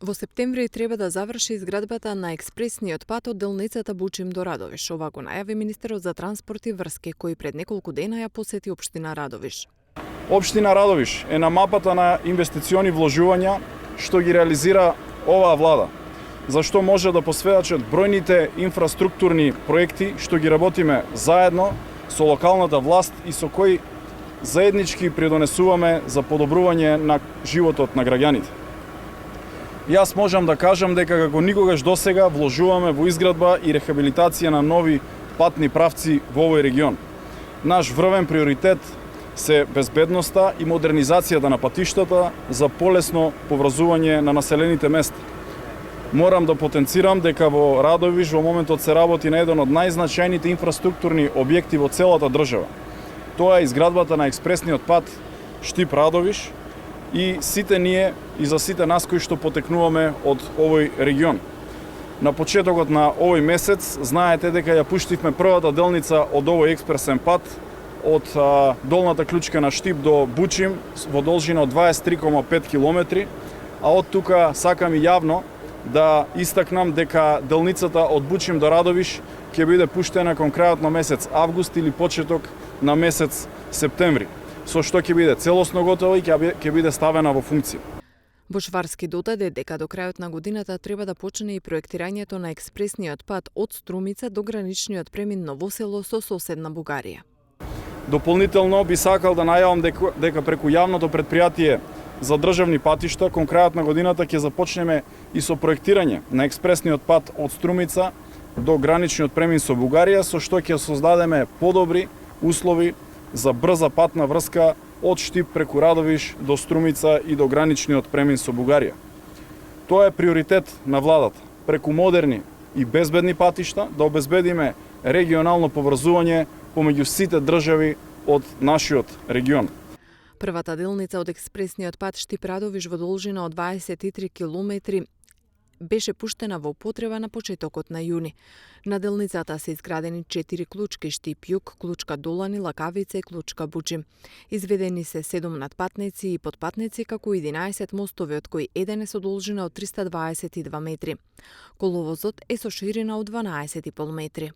Во септември треба да заврши изградбата на експресниот пат од делницата Бучим до Радовиш. Ова го најави министерот за транспорт и врски, кој пред неколку дена ја посети општина Радовиш. Општина Радовиш е на мапата на инвестициони вложувања што ги реализира оваа влада, за што може да посведочат бројните инфраструктурни проекти што ги работиме заедно со локалната власт и со кои заеднички придонесуваме за подобрување на животот на граѓаните. Јас можам да кажам дека како никогаш досега вложуваме во изградба и рехабилитација на нови патни правци во овој регион. Наш врвен приоритет се безбедноста и модернизацијата на патиштата за полесно поврзување на населените места. Морам да потенцирам дека во Радовиш во моментот се работи на еден од најзначајните инфраструктурни објекти во целата држава. Тоа е изградбата на експресниот пат Штип-Радовиш и сите ние и за сите нас кои што потекнуваме од овој регион. На почетокот на овој месец знаете дека ја пуштивме првата делница од овој експресен пат од долната клучка на Штип до Бучим во должина од 23,5 километри, а од тука сакам и јавно да истакнам дека делницата од Бучим до Радовиш ќе биде пуштена кон крајот на месец август или почеток на месец септември, со што ќе биде целосно готова и ќе биде ставена во функција. Бошварски додаде дека до крајот на годината треба да почне и проектирањето на експресниот пат од Струмица до граничниот премин Новосело со соседна Бугарија. Дополнително би сакал да најавам дека преку јавното претпријатие за државни патишта кон крајот на годината ќе започнеме и со проектирање на експресниот пат од Струмица до граничниот премин со Бугарија, со што ќе создадеме подобри услови за брза патна врска од Штип преку Радовиш до Струмица и до граничниот премин со Бугарија. Тоа е приоритет на владата, преку модерни и безбедни патишта да обезбедиме регионално поврзување помеѓу сите држави од нашиот регион. Првата делница од експресниот пат Штип-Радовиш во должина од 23 километри беше пуштена во употреба на почетокот на јуни. На делницата се изградени 4 клучки Штип-Југ, клучка Долани, Лакавица и клучка Бучим. Изведени се 7 надпатници и подпатници, како 11 мостови, од кои еден е со должина од 322 метри. Коловозот е со ширина од 12,5 метри.